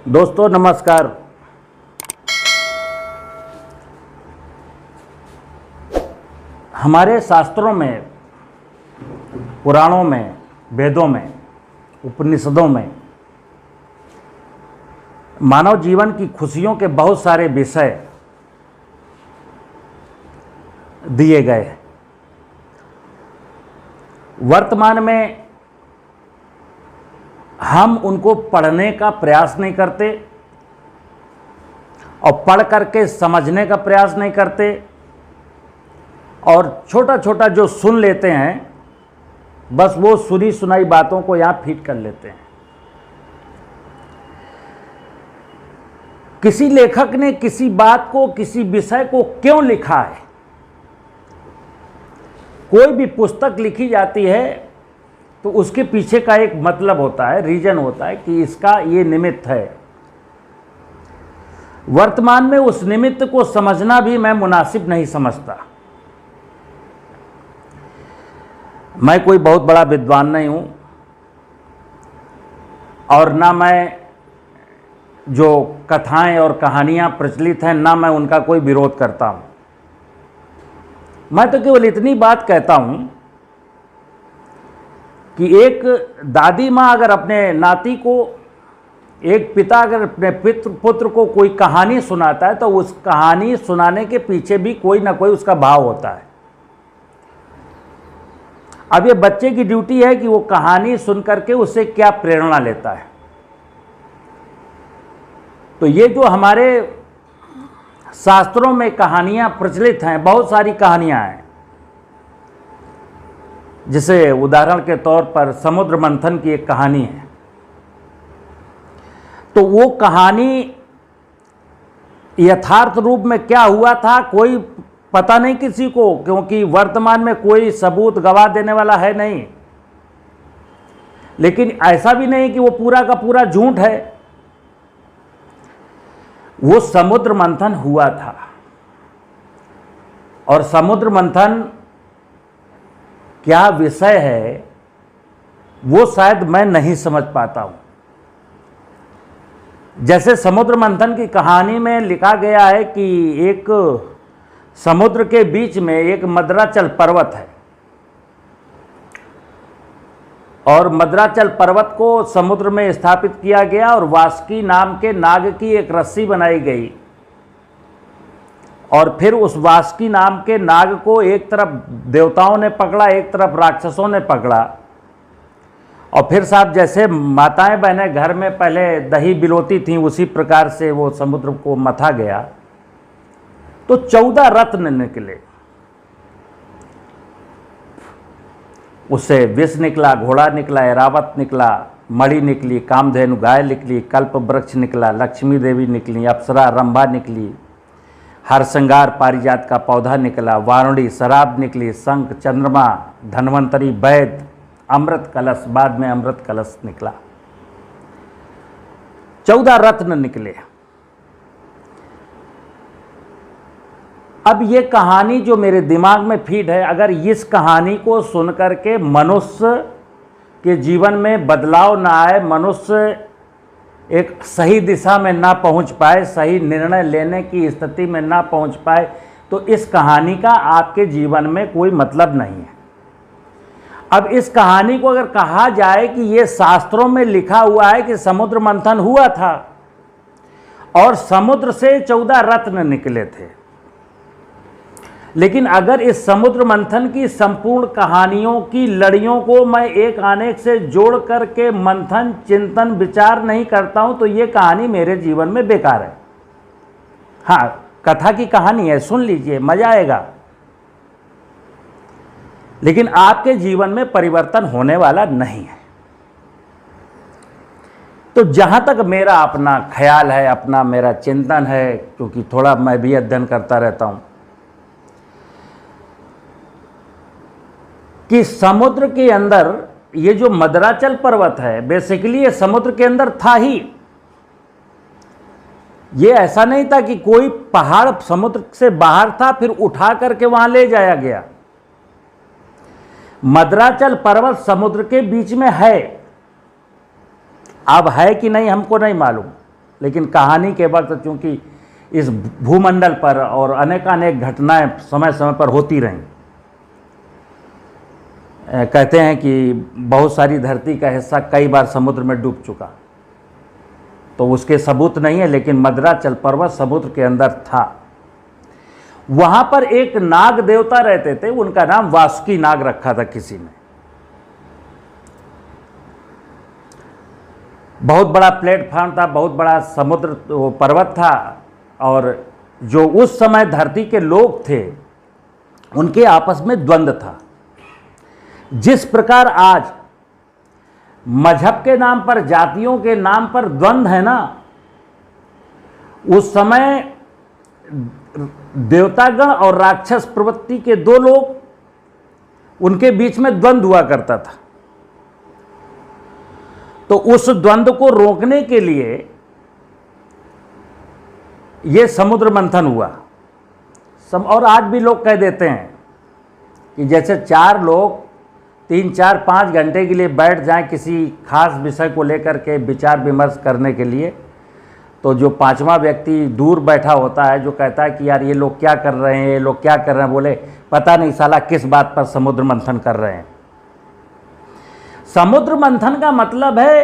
दोस्तों नमस्कार। हमारे शास्त्रों में, पुराणों में, वेदों में, उपनिषदों में मानव जीवन की खुशियों के बहुत सारे विषय दिए गए हैं। वर्तमान में हम उनको पढ़ने का प्रयास नहीं करते और पढ़ करके समझने का प्रयास नहीं करते और छोटा छोटा जो सुन लेते हैं बस वो सुनी सुनाई बातों को यहाँ फिट कर लेते हैं। किसी लेखक ने किसी बात को, किसी विषय को क्यों लिखा है? कोई भी पुस्तक लिखी जाती है तो उसके पीछे का एक मतलब होता है, रीजन होता है कि इसका ये निमित्त है। वर्तमान में उस निमित्त को समझना भी मैं मुनासिब नहीं समझता। मैं कोई बहुत बड़ा विद्वान नहीं हूं और ना मैं जो कथाएं और कहानियां प्रचलित हैं ना मैं उनका कोई विरोध करता हूं। मैं तो केवल इतनी बात कहता हूं कि एक दादी माँ अगर अपने नाती को, एक पिता अगर अपने पुत्र को कोई कहानी सुनाता है तो उस कहानी सुनाने के पीछे भी कोई ना कोई उसका भाव होता है। अब ये बच्चे की ड्यूटी है कि वो कहानी सुन करके उससे क्या प्रेरणा लेता है। तो ये जो हमारे शास्त्रों में कहानियां प्रचलित हैं, बहुत सारी कहानियां हैं, जिसे उदाहरण के तौर पर समुद्र मंथन की एक कहानी है। तो वो कहानी यथार्थ रूप में क्या हुआ था कोई पता नहीं किसी को, क्योंकि वर्तमान में कोई सबूत गवाह देने वाला है नहीं। लेकिन ऐसा भी नहीं कि वो पूरा का पूरा झूठ है। वो समुद्र मंथन हुआ था और समुद्र मंथन क्या विषय है वो शायद मैं नहीं समझ पाता हूं। जैसे समुद्र मंथन की कहानी में लिखा गया है कि एक समुद्र के बीच में एक मद्राचल पर्वत है और मद्राचल पर्वत को समुद्र में स्थापित किया गया और वासुकी नाम के नाग की एक रस्सी बनाई गई और फिर उस वासुकी नाम के नाग को एक तरफ देवताओं ने पकड़ा, एक तरफ राक्षसों ने पकड़ा। और फिर साहब जैसे माताएं बहनें घर में पहले दही बिलोती थीं उसी प्रकार से वो समुद्र को मथा गया। तो 14 रत्न निकले, उससे विष निकला, घोड़ा निकला, ऐरावत निकला, मणि निकली, कामधेनु गाय निकली, कल्प वृक्ष निकला, लक्ष्मी देवी निकली, अप्सरा रंभा निकली, हरसंगार पारिजात का पौधा निकला, वारुणी शराब निकली, शंख चंद्रमा, धन्वंतरी वैद, अमृत कलश, बाद में अमृत कलश निकला। 14 रत्न निकले। अब ये कहानी जो मेरे दिमाग में फीड है, अगर इस कहानी को सुन करके मनुष्य के जीवन में बदलाव ना आए, मनुष्य एक सही दिशा में ना पहुंच पाए, सही निर्णय लेने की स्थिति में ना पहुंच पाए, तो इस कहानी का आपके जीवन में कोई मतलब नहीं है। अब इस कहानी को अगर कहा जाए कि ये शास्त्रों में लिखा हुआ है कि समुद्र मंथन हुआ था और समुद्र से 14 रत्न निकले थे, लेकिन अगर इस समुद्र मंथन की संपूर्ण कहानियों की लड़ियों को मैं एक अनेक से जोड़ करके मंथन, चिंतन, विचार नहीं करता हूं तो ये कहानी मेरे जीवन में बेकार है। हाँ, कथा की कहानी है, सुन लीजिए, मजा आएगा, लेकिन आपके जीवन में परिवर्तन होने वाला नहीं है। तो जहां तक मेरा अपना ख्याल है, अपना मेरा चिंतन है, क्योंकि थोड़ा मैं भी अध्ययन करता रहता हूं, कि समुद्र के अंदर ये जो मद्राचल पर्वत है बेसिकली ये समुद्र के अंदर था ही। ये ऐसा नहीं था कि कोई पहाड़ समुद्र से बाहर था फिर उठा करके वहां ले जाया गया। मद्राचल पर्वत समुद्र के बीच में है। अब है कि नहीं हमको नहीं मालूम, लेकिन कहानी के वक्त चूँकि इस भूमंडल पर और अनेकानेक घटनाएं समय समय पर होती रहीं, कहते हैं कि बहुत सारी धरती का हिस्सा कई बार समुद्र में डूब चुका, तो उसके सबूत नहीं है, लेकिन मद्राचल पर्वत समुद्र के अंदर था। वहां पर एक नाग देवता रहते थे, उनका नाम वासुकी नाग रखा था किसी ने। बहुत बड़ा प्लेटफॉर्म था, बहुत बड़ा समुद्र पर्वत था, और जो उस समय धरती के लोग थे उनके आपस में द्वंद्व था। जिस प्रकार आज मजहब के नाम पर, जातियों के नाम पर द्वंद्व है ना, उस समय देवतागण और राक्षस प्रवृत्ति के दो लोग, उनके बीच में द्वंद्व हुआ करता था। तो उस द्वंद्व को रोकने के लिए यह समुद्र मंथन हुआ। और आज भी लोग कह देते हैं कि जैसे चार लोग 3, 4, 5 घंटे के लिए बैठ जाएं किसी खास विषय को लेकर के विचार विमर्श करने के लिए, तो जो पांचवा व्यक्ति दूर बैठा होता है, जो कहता है कि यार ये लोग क्या कर रहे हैं, ये लोग क्या कर रहे हैं, बोले पता नहीं साला किस बात पर समुद्र मंथन कर रहे हैं। समुद्र मंथन का मतलब है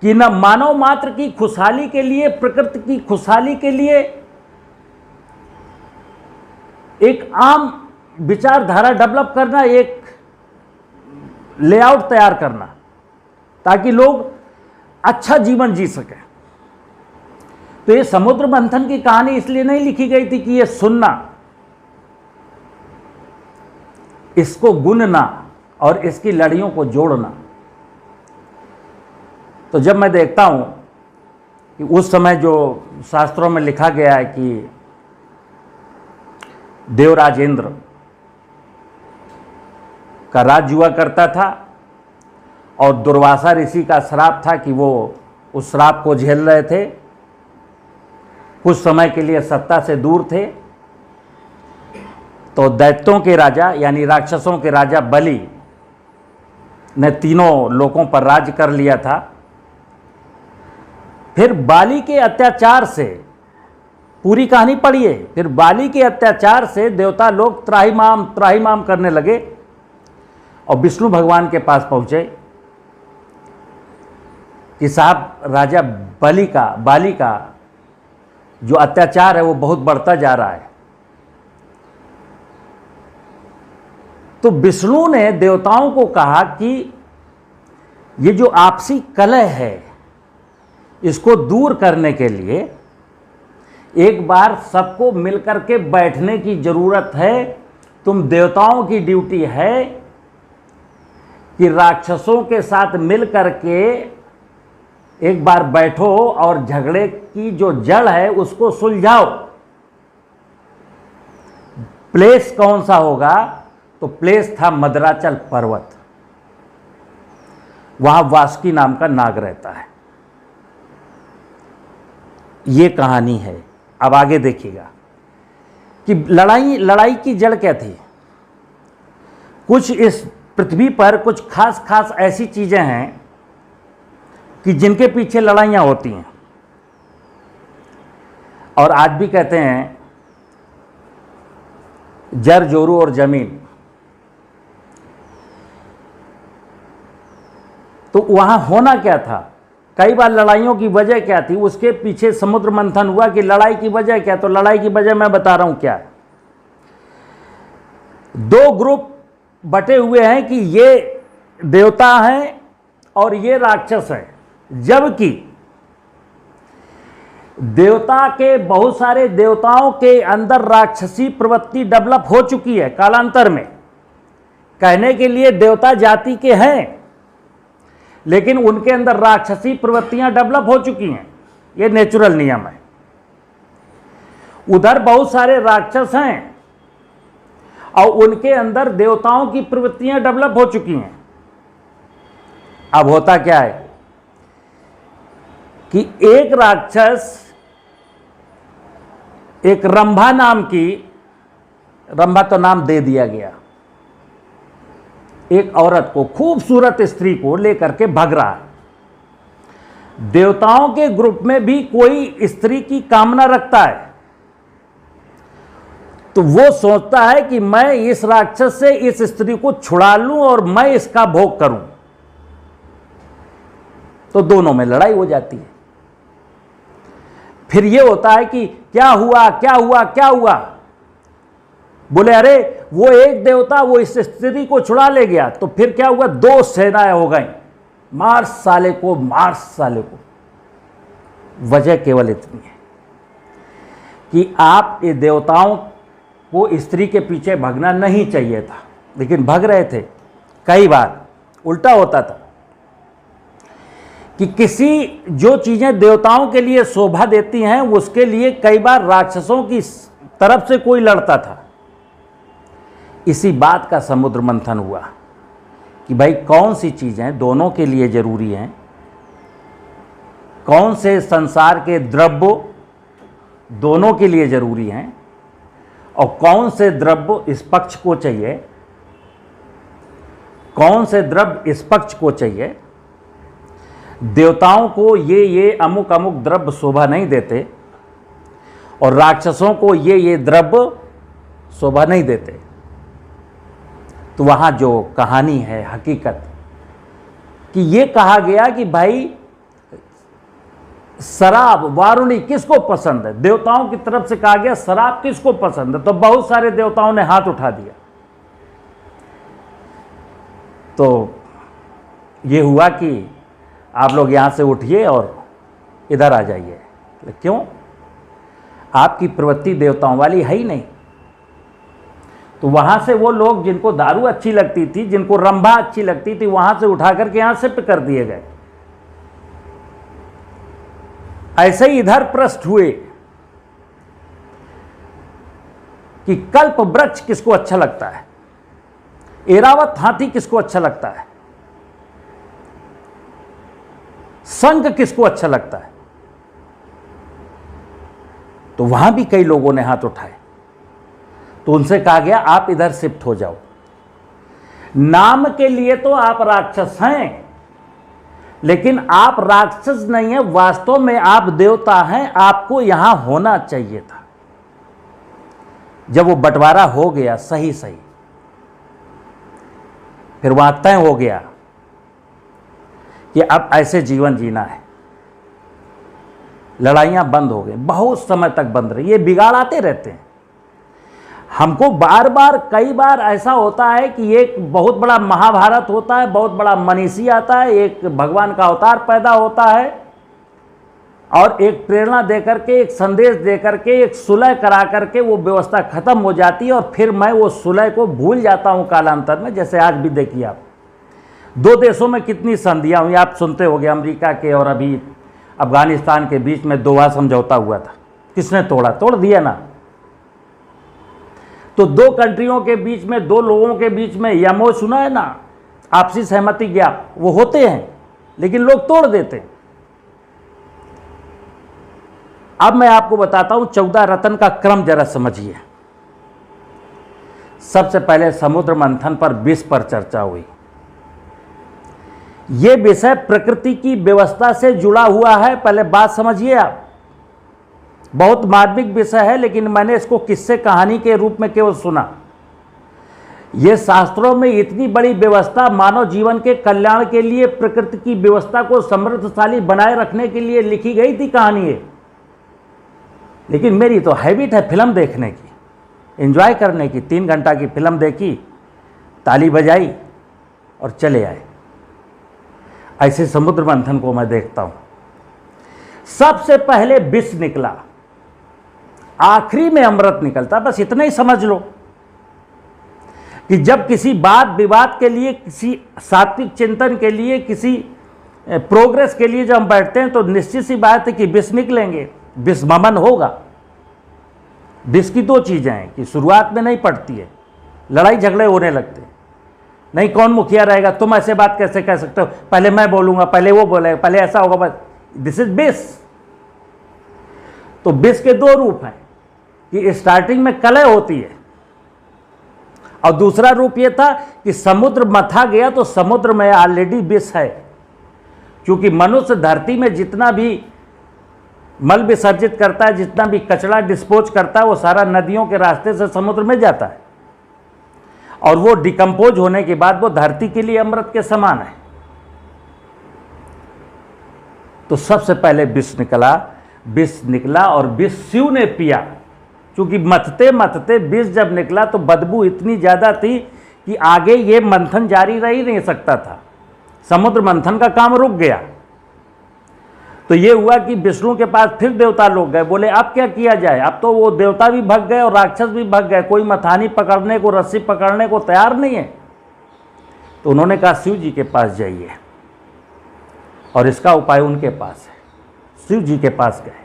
कि न मानव मात्र की खुशहाली के लिए, प्रकृति की खुशहाली के लिए एक आम विचारधारा डेवलप करना, एक लेआउट तैयार करना, ताकि लोग अच्छा जीवन जी सकें। तो ये समुद्र मंथन की कहानी इसलिए नहीं लिखी गई थी कि ये सुनना, इसको गुनना और इसकी लड़ियों को जोड़ना। तो जब मैं देखता हूं कि उस समय जो शास्त्रों में लिखा गया है कि देवराज इंद्र का राज्य हुआ करता था और दुर्वासा ऋषि का श्राप था कि वो उस श्राप को झेल रहे थे, कुछ समय के लिए सत्ता से दूर थे, तो दैत्यों के राजा यानी राक्षसों के राजा बलि ने तीनों लोकों पर राज्य कर लिया था। फिर बाली के अत्याचार से, पूरी कहानी पढ़िए, फिर बाली के अत्याचार से देवता लोग त्राहिमाम त्राहिमाम करने लगे और विष्णु भगवान के पास पहुंचे कि साहब राजा बाली का जो अत्याचार है वो बहुत बढ़ता जा रहा है। तो विष्णु ने देवताओं को कहा कि ये जो आपसी कलह है इसको दूर करने के लिए एक बार सबको मिलकर के बैठने की जरूरत है। तुम देवताओं की ड्यूटी है कि राक्षसों के साथ मिलकर के एक बार बैठो और झगड़े की जो जड़ है उसको सुलझाओ। प्लेस कौन सा होगा? तो प्लेस था मद्राचल पर्वत। वहां वासुकी नाम का नाग रहता है। यह कहानी है। अब आगे देखिएगा कि लड़ाई की जड़ क्या थी। कुछ इस पृथ्वी पर कुछ खास खास ऐसी चीजें हैं कि जिनके पीछे लड़ाइयां होती हैं, और आज भी कहते हैं जर जोरू और जमीन। तो वहां होना क्या था, कई बार लड़ाइयों की वजह क्या थी, उसके पीछे समुद्र मंथन हुआ कि लड़ाई की वजह क्या। तो लड़ाई की वजह मैं बता रहा हूं क्या है। दो ग्रुप बटे हुए हैं कि ये देवता हैं और ये राक्षस हैं, जबकि देवता के बहुत सारे देवताओं के अंदर राक्षसी प्रवृत्ति डेवलप हो चुकी है कालांतर में। कहने के लिए देवता जाति के हैं, लेकिन उनके अंदर राक्षसी प्रवृत्तियां डेवलप हो चुकी हैं। यह नेचुरल नियम है। उधर बहुत सारे राक्षस हैं और उनके अंदर देवताओं की प्रवृत्तियां डेवलप हो चुकी हैं। अब होता क्या है कि एक राक्षस, एक रंभा नाम की, रंभा तो नाम दे दिया गया, एक औरत को, खूबसूरत स्त्री को लेकर के भग रहा है। देवताओं के ग्रुप में भी कोई स्त्री की कामना रखता है तो वो सोचता है कि मैं इस राक्षस से इस स्त्री को छुड़ा लूं और मैं इसका भोग करूं, तो दोनों में लड़ाई हो जाती है। फिर ये होता है कि क्या हुआ क्या हुआ क्या हुआ, बोले अरे वो एक देवता वो इस स्त्री को छुड़ा ले गया, तो फिर क्या हुआ, दो सेनाएं हो गई, मार साले को मार साले को। वजह केवल इतनी है कि आप ये देवताओं को स्त्री के पीछे भागना नहीं चाहिए था, लेकिन भाग रहे थे। कई बार उल्टा होता था कि किसी जो चीजें देवताओं के लिए शोभा देती हैं उसके लिए कई बार राक्षसों की तरफ से कोई लड़ता था। इसी बात का समुद्र मंथन हुआ कि भाई कौन सी चीजें दोनों के लिए जरूरी हैं, कौन से संसार के द्रव्य दोनों के लिए जरूरी हैं और कौन से द्रव्य इस पक्ष को चाहिए, कौन से द्रव्य इस पक्ष को चाहिए। देवताओं को ये अमुक अमुक द्रव्य शोभा नहीं देते और राक्षसों को ये द्रव्य शोभा नहीं देते। तो वहां जो कहानी है हकीकत कि ये कहा गया कि भाई शराब वारुणी किसको पसंद है, देवताओं की तरफ से कहा गया शराब किसको पसंद है, तो बहुत सारे देवताओं ने हाथ उठा दिया। तो ये हुआ कि आप लोग यहां से उठिए और इधर आ जाइए। क्यों, आपकी प्रवृत्ति देवताओं वाली है ही नहीं। तो वहां से वो लोग जिनको दारू अच्छी लगती थी, जिनको रंभा अच्छी लगती थी, वहां से उठा करके यहां शिफ्ट कर दिए गए। ऐसे ही इधर प्रश्न हुए कि कल्प वृक्ष किसको अच्छा लगता है, एरावत हाथी किसको अच्छा लगता है, शंख किसको अच्छा लगता है। तो वहां भी कई लोगों ने हाथ उठाए। तो उनसे कहा गया आप इधर शिफ्ट हो जाओ। नाम के लिए तो आप राक्षस हैं, लेकिन आप राक्षस नहीं है, वास्तव में आप देवता हैं, आपको यहां होना चाहिए था। जब वो बंटवारा हो गया सही सही, फिर वहां तय हो गया कि अब ऐसे जीवन जीना है। लड़ाइयां बंद हो गई, बहुत समय तक बंद रही। ये बिगाड़ आते रहते हैं हमको बार बार। कई बार ऐसा होता है कि एक बहुत बड़ा महाभारत होता है, बहुत बड़ा मनीषी आता है, एक भगवान का अवतार पैदा होता है और एक प्रेरणा देकर के, एक संदेश देकर के, एक सुलह करा करके वो व्यवस्था खत्म हो जाती है और फिर मैं वो सुलह को भूल जाता हूं कालांतर में। जैसे आज भी देखिए आप, दो देशों में कितनी संधियां हुई, आप सुनते होंगे, अमेरिका के और अभी अफगानिस्तान के बीच में दोहा समझौता हुआ था। किसने तोड़ा? तोड़ दिया ना। तो दो कंट्रियों के बीच में, दो लोगों के बीच में यमो सुना है ना, आपसी सहमति ज्ञाप, वो होते हैं लेकिन लोग तोड़ देते हैं। अब मैं आपको बताता हूं 14 रत्न का क्रम जरा समझिए। सबसे पहले समुद्र मंथन पर विष पर चर्चा हुई। यह विषय प्रकृति की व्यवस्था से जुड़ा हुआ है, पहले बात समझिए आप। बहुत मार्मिक विषय है, लेकिन मैंने इसको किस्से कहानी के रूप में केवल सुना। यह शास्त्रों में इतनी बड़ी व्यवस्था, मानव जीवन के कल्याण के लिए, प्रकृति की व्यवस्था को समृद्धशाली बनाए रखने के लिए लिखी गई थी कहानी है। लेकिन मेरी तो हैबिट है फिल्म देखने की, एंजॉय करने की। 3 घंटा की फिल्म देखी, ताली बजाई और चले आए। ऐसे समुद्र मंथन को मैं देखता हूं। सबसे पहले विष निकला, आखिरी में अमृत निकलता। बस इतना ही समझ लो कि जब किसी वाद विवाद के लिए, किसी सात्विक चिंतन के लिए, किसी प्रोग्रेस के लिए जब हम बैठते हैं तो निश्चित सी बात है कि विष निकलेंगे, विष ममन होगा। विष की 2 चीजें हैं कि शुरुआत में नहीं पड़ती है, लड़ाई झगड़े होने लगते हैं। नहीं, कौन मुखिया रहेगा, तुम ऐसे बात कैसे कह सकते हो, पहले मैं बोलूंगा, पहले वो बोलेगा, पहले ऐसा होगा। बस दिस इज विष। तो विष के 2 रूप हैं कि स्टार्टिंग में कलह होती है और दूसरा रूप यह था कि समुद्र मथा गया तो समुद्र में ऑलरेडी विष है, क्योंकि मनुष्य धरती में जितना भी मल विसर्जित करता है, जितना भी कचरा डिस्पोज करता है, वो सारा नदियों के रास्ते से समुद्र में जाता है, और वो डिकम्पोज होने के बाद वो धरती के लिए अमृत के समान है। तो सबसे पहले विष निकला और विष शिव ने पिया, क्योंकि मथते मथते विष जब निकला तो बदबू इतनी ज़्यादा थी कि आगे ये मंथन जारी रह ही नहीं सकता था, समुद्र मंथन का काम रुक गया। तो ये हुआ कि विष्णु के पास फिर देवता लोग गए, बोले अब क्या किया जाए, अब तो वो देवता भी भग गए और राक्षस भी भग गए, कोई मथानी पकड़ने को, रस्सी पकड़ने को तैयार नहीं है। तो उन्होंने कहा शिव जी के पास जाइए, और इसका उपाय उनके पास है। शिव जी के पास गए,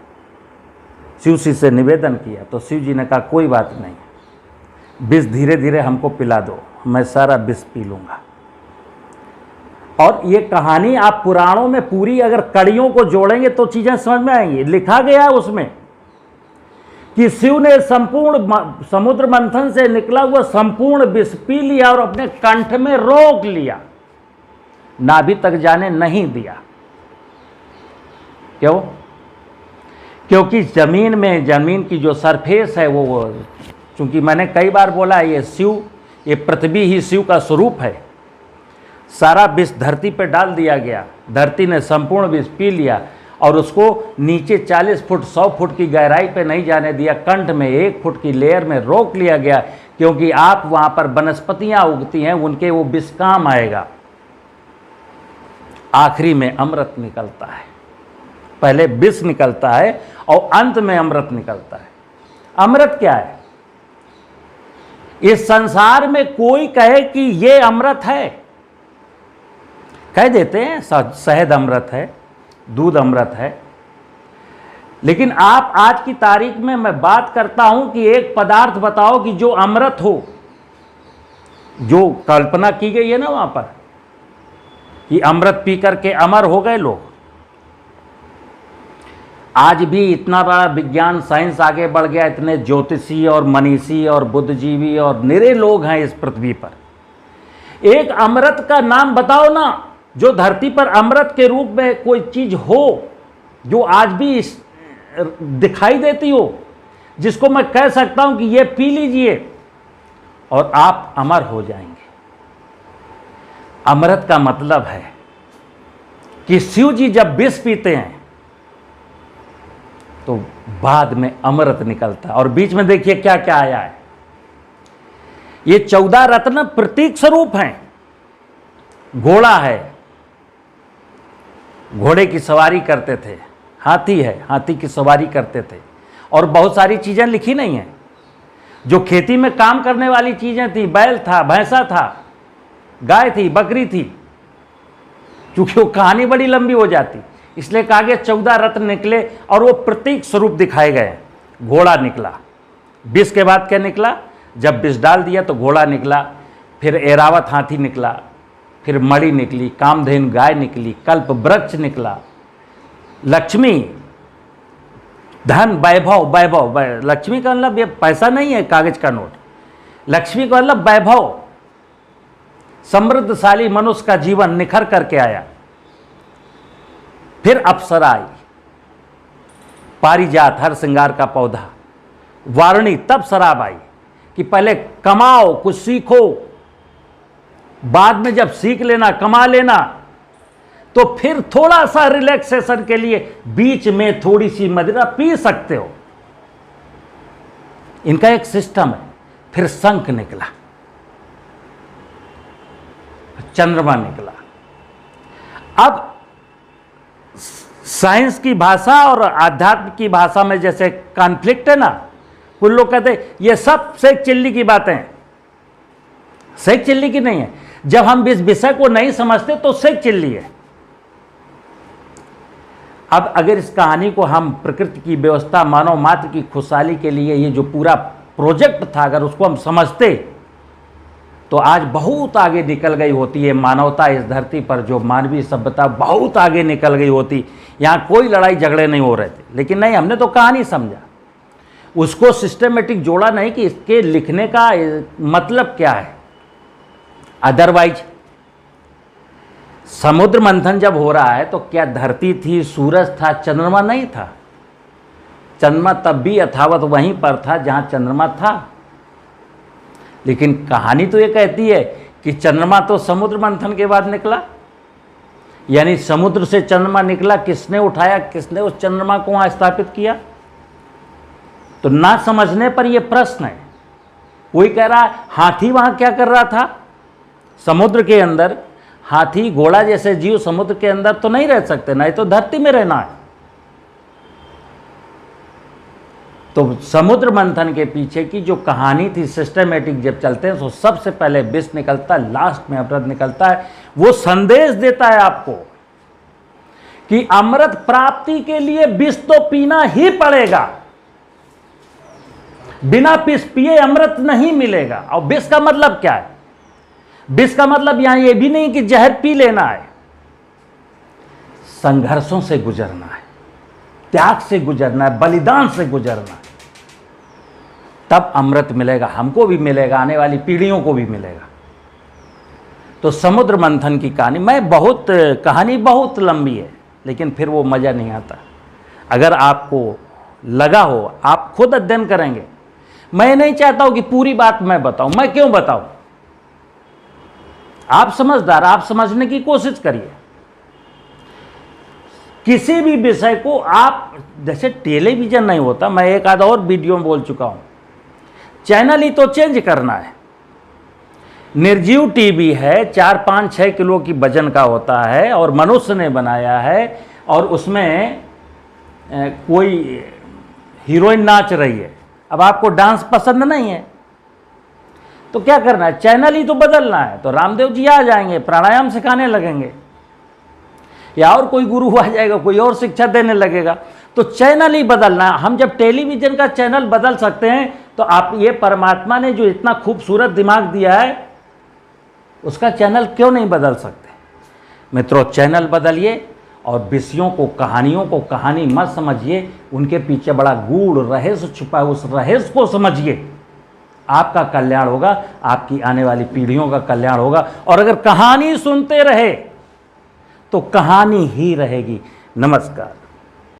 शिव जी से निवेदन किया, तो शिव जी ने कहा कोई बात नहीं, विष धीरे धीरे हमको पिला दो, मैं सारा विष पी लूँगा। और ये कहानी आप पुराणों में पूरी अगर कड़ियों को जोड़ेंगे तो चीज़ें समझ में आएंगी। लिखा गया है उसमें कि शिव ने संपूर्ण समुद्र मंथन से निकला हुआ संपूर्ण विष पी लिया और अपने कंठ में रोक लिया, नाभि तक जाने नहीं दिया। क्यों? क्योंकि जमीन की जो सरफेस है वो चूंकि मैंने कई बार बोला ये पृथ्वी ही शिव का स्वरूप है, सारा विष धरती पे डाल दिया गया, धरती ने संपूर्ण विष पी लिया और उसको नीचे 40 फुट 100 फुट की गहराई पे नहीं जाने दिया, कंठ में 1 फुट की लेयर में रोक लिया गया, क्योंकि आप वहाँ पर वनस्पतियाँ उगती हैं, उनके वो विष काम आएगा। आखिरी में अमृत निकलता है, पहले विष निकलता है और अंत में अमृत निकलता है। अमृत क्या है? इस संसार में कोई कहे कि ये अमृत है, कह देते हैं शहद अमृत है, दूध अमृत है, लेकिन आप आज की तारीख में मैं बात करता हूं कि एक पदार्थ बताओ कि जो अमृत हो, जो कल्पना की गई है ना वहां पर कि अमृत पी करके अमर हो गए लोग। आज भी इतना बड़ा विज्ञान साइंस आगे बढ़ गया, इतने ज्योतिषी और मनीषी और बुद्धिजीवी और निरे लोग हैं इस पृथ्वी पर। एक अमृत का नाम बताओ ना, जो धरती पर अमृत के रूप में कोई चीज हो, जो आज भी दिखाई देती हो, जिसको मैं कह सकता हूं कि ये पी लीजिए और आप अमर हो जाएंगे। अमृत का मतलब है कि शिव जी जब विष पीते हैं तो बाद में अमृत निकलता है। और बीच में देखिए क्या क्या आया है, ये 14 रत्न प्रतीक स्वरूप हैं। घोड़ा है, घोड़े की सवारी करते थे, हाथी है, हाथी की सवारी करते थे, और बहुत सारी चीजें लिखी नहीं है जो खेती में काम करने वाली चीजें थी। बैल था, भैंसा था, गाय थी, बकरी थी, क्योंकि वो कहानी बड़ी लंबी हो जाती, इसलिए कहा गया 14 रत्न निकले और वो प्रतीक स्वरूप दिखाए गए। घोड़ा निकला, विष के बाद क्या निकला? जब विष डाल दिया तो घोड़ा निकला, फिर ऐरावत हाथी निकला, फिर मणि निकली, कामधेनु गाय निकली, कल्प वृक्ष निकला, लक्ष्मी, धन, वैभव। लक्ष्मी का मतलब ये पैसा नहीं है, कागज का नोट। लक्ष्मी का मतलब वैभव, समृद्धशाली मनुष्य का जीवन निखर करके आया। फिर अप्सरा आई, पारिजात, हर श्रृंगार का पौधा, वारणी, तब शराब आई कि पहले कमाओ, कुछ सीखो, बाद में जब सीख लेना, कमा लेना, तो फिर थोड़ा सा रिलैक्सेशन के लिए बीच में थोड़ी सी मदिरा पी सकते हो। इनका एक सिस्टम है। फिर शंख निकला, चंद्रमा निकला। अब साइंस की भाषा और आध्यात्म की भाषा में जैसे कॉन्फ्लिक्ट है ना, कुछ लोग कहते हैं ये सब सेक चिल्ली की बातें हैं। सेक चिल्ली की नहीं है। जब हम इस विषय को नहीं समझते तो सेक चिल्ली है। अब अगर इस कहानी को हम प्रकृति की व्यवस्था, मानव मात्र की खुशहाली के लिए ये जो पूरा प्रोजेक्ट था, अगर उसको हम समझते तो आज बहुत आगे निकल गई होती है मानवता। इस धरती पर जो मानवीय सभ्यता बहुत आगे निकल गई होती, यहाँ कोई लड़ाई झगड़े नहीं हो रहे थे। लेकिन नहीं, हमने तो कहानी समझा, उसको सिस्टमेटिक जोड़ा नहीं कि इसके लिखने का मतलब क्या है। अदरवाइज समुद्र मंथन जब हो रहा है तो क्या धरती थी, सूरज था, चंद्रमा नहीं था? चंद्रमा तब भी यथावत वहीं पर था जहां चंद्रमा था। लेकिन कहानी तो ये कहती है कि चंद्रमा तो समुद्र मंथन के बाद निकला, यानी समुद्र से चंद्रमा निकला, किसने उठाया, किसने उस चंद्रमा को वहां स्थापित किया? तो ना समझने पर यह प्रश्न है। कोई कह रहा है हाथी वहां क्या कर रहा था समुद्र के अंदर? हाथी घोड़ा जैसे जीव समुद्र के अंदर तो नहीं रह सकते, नहीं तो धरती में रहना है। तो समुद्र मंथन के पीछे की जो कहानी थी, सिस्टमेटिक जब चलते हैं तो सबसे पहले विष निकलता है, लास्ट में अमृत निकलता है। वो संदेश देता है आपको कि अमृत प्राप्ति के लिए विष तो पीना ही पड़ेगा, बिना विष पिए अमृत नहीं मिलेगा। और विष का मतलब क्या है? विष का मतलब यहां यह भी नहीं कि जहर पी लेना है, संघर्षों से गुजरना है, त्याग से गुजरना है, बलिदान से गुजरना है, तब अमृत मिलेगा। हमको भी मिलेगा, आने वाली पीढ़ियों को भी मिलेगा। तो समुद्र मंथन की कहानी बहुत लंबी है, लेकिन फिर वो मजा नहीं आता। अगर आपको लगा हो, आप खुद अध्ययन करेंगे। मैं नहीं चाहता हूं कि पूरी बात मैं बताऊं। मैं क्यों बताऊं? आप समझदार, आप समझने की कोशिश करिए। किसी भी विषय को आप, जैसे टेलीविजन नहीं होता, मैं एक आधा और वीडियो में बोल चुका हूं, चैनल ही तो चेंज करना है। निर्जीव टीवी है, 4-5-6 किलो की वजन का होता है और मनुष्य ने बनाया है, और उसमें कोई हीरोइन नाच रही है। अब आपको डांस पसंद नहीं है तो क्या करना है? चैनल ही तो बदलना है। तो रामदेव जी आ जाएंगे, प्राणायाम सिखाने लगेंगे, या और कोई गुरु आ जाएगा, कोई और शिक्षा देने लगेगा। तो चैनल ही बदलना है। हम जब टेलीविजन का चैनल बदल सकते हैं, तो आप ये परमात्मा ने जो इतना खूबसूरत दिमाग दिया है, उसका चैनल क्यों नहीं बदल सकते? मित्रों, चैनल बदलिए और विषयों को, कहानियों को कहानी मत समझिए, उनके पीछे बड़ा गूढ़ रहस्य छुपा है, उस रहस्य को समझिए। आपका कल्याण होगा, आपकी आने वाली पीढ़ियों का कल्याण होगा। और अगर कहानी सुनते रहे तो कहानी ही रहेगी। नमस्कार।